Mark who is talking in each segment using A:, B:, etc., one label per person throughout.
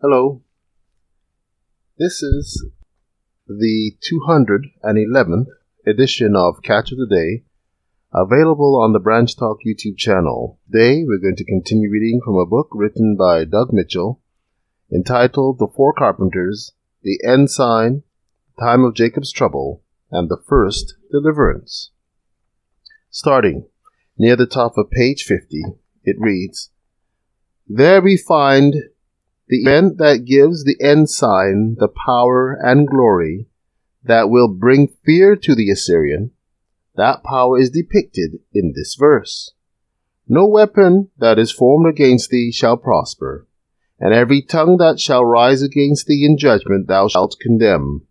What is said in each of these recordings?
A: Hello. This is the 211th edition of Catch of the Day, available on the Branch Talk YouTube channel. Today we're going to continue reading from a book written by Doug Mitchell entitled The Four Carpenters, The Ensign, Time of Jacob's Trouble, and the First Deliverance. Starting near the top of page 50, it reads, "There we find the event that gives the ensign the power and glory that will bring fear to the Assyrian. That power is depicted in this verse. No weapon that is formed against thee shall prosper, and every tongue that shall rise against thee in judgment thou shalt condemn.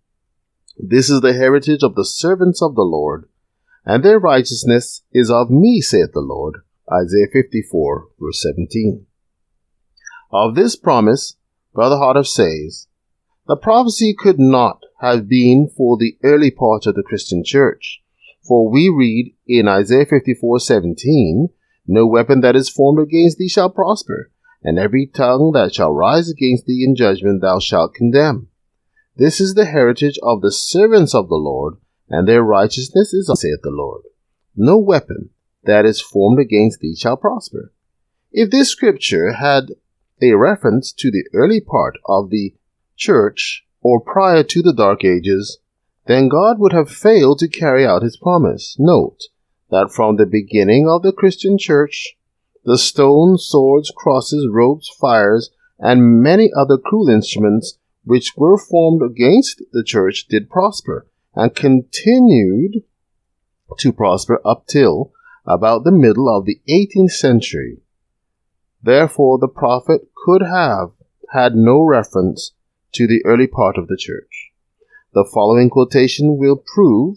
A: This is the heritage of the servants of the Lord, and their righteousness is of me, saith the Lord." Isaiah 54, verse 17. Of this promise, Brother Hartoff says, the prophecy could not have been for the early part of the Christian church, for we read in Isaiah 54:17, "No weapon that is formed against thee shall prosper, and every tongue that shall rise against thee in judgment thou shalt condemn. This is the heritage of the servants of the Lord, and their righteousness is of, saith the Lord. No weapon that is formed against thee shall prosper." If this scripture had a reference to the early part of the church or prior to the Dark Ages, then God would have failed to carry out his promise. Note that from the beginning of the Christian church, the stones, swords, crosses, ropes, fires, and many other cruel instruments which were formed against the church did prosper, and continued to prosper up till about the middle of the 18th century. Therefore, the prophet could have had no reference to the early part of the church. The following quotation will prove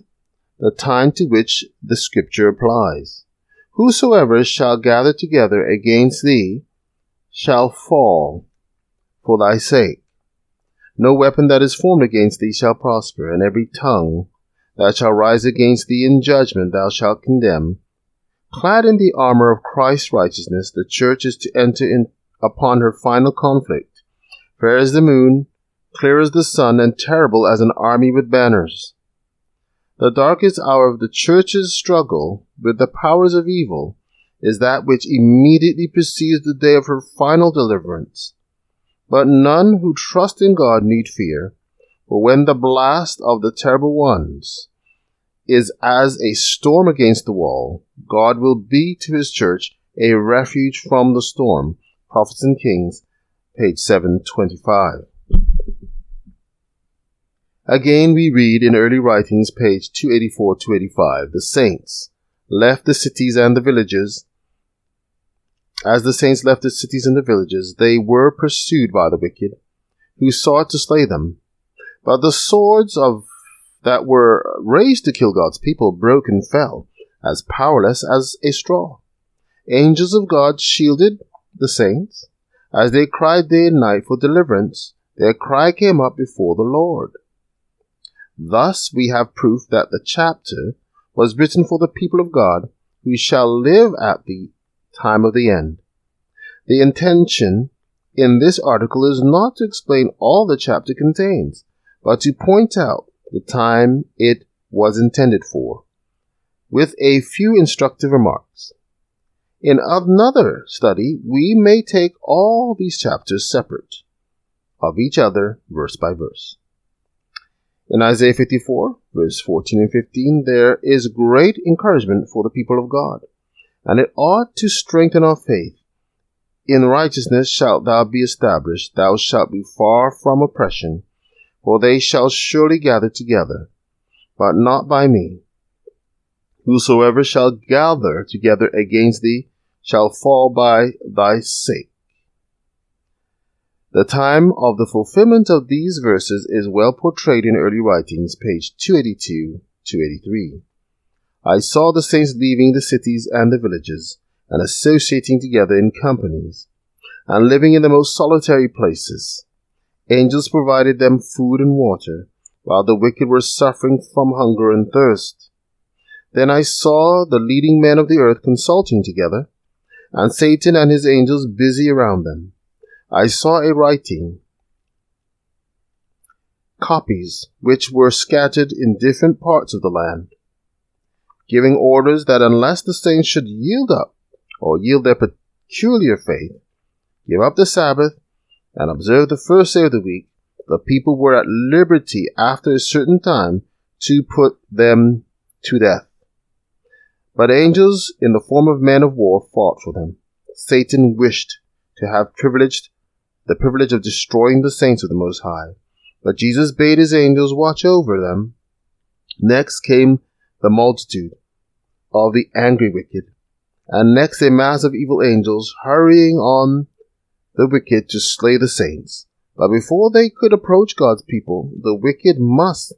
A: the time to which the scripture applies. "Whosoever shall gather together against thee shall fall for thy sake. No weapon that is formed against thee shall prosper, and every tongue that shall rise against thee in judgment thou shalt condemn." Clad in the armor of Christ's righteousness, the church is to enter in upon her final conflict, fair as the moon, clear as the sun, and terrible as an army with banners. The darkest hour of the church's struggle with the powers of evil is that which immediately precedes the day of her final deliverance. But none who trust in God need fear, for when the blast of the terrible ones is as a storm against the wall, God will be to his church a refuge from the storm. Prophets and Kings, page 725. Again we read in early writings, page 284-285, the saints left the cities and the villages. As the saints left the cities and the villages, they were pursued by the wicked, who sought to slay them. But the swords that were raised to kill God's people broke and fell, as powerless as a straw. Angels of God shielded the saints. As they cried day and night for deliverance, their cry came up before the Lord. Thus we have proof that the chapter was written for the people of God who shall live at the time of the end. The intention in this article is not to explain all the chapter contains, but to point out the time it was intended for, with a few instructive remarks. In another study, we may take all these chapters separate of each other, verse by verse. In Isaiah 54, verse 14 and 15, there is great encouragement for the people of God, and it ought to strengthen our faith. "In righteousness shalt thou be established, thou shalt be far from oppression, for they shall surely gather together, but not by me. Whosoever shall gather together against thee shall fall by thy sake." The time of the fulfillment of these verses is well portrayed in early writings, page 282-283. "I saw the saints leaving the cities and the villages, and associating together in companies, and living in the most solitary places. Angels provided them food and water, while the wicked were suffering from hunger and thirst. Then I saw the leading men of the earth consulting together, and Satan and his angels busy around them. I saw a writing, copies which were scattered in different parts of the land, giving orders that unless the saints should yield up or yield their peculiar faith, give up the Sabbath, and observe the first day of the week, the people were at liberty after a certain time to put them to death. But angels in the form of men of war fought for them. Satan wished to have the privilege of destroying the saints of the Most High, but Jesus bade his angels watch over them. Next came the multitude of the angry wicked, and next a mass of evil angels hurrying on the wicked to slay the saints. But before they could approach God's people, the wicked must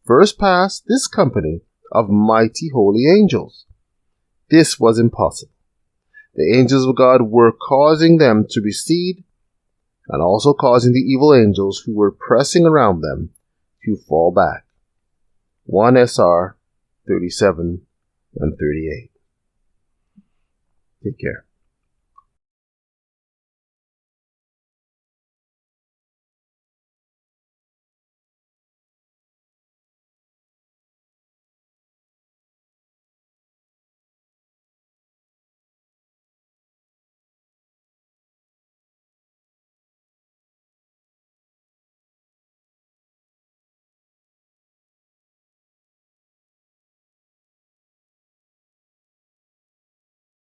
A: first pass this company of mighty holy angels. This was impossible. The angels of God were causing them to recede, and also causing the evil angels who were pressing around them to fall back. 1 SR 37 and 38. Take care.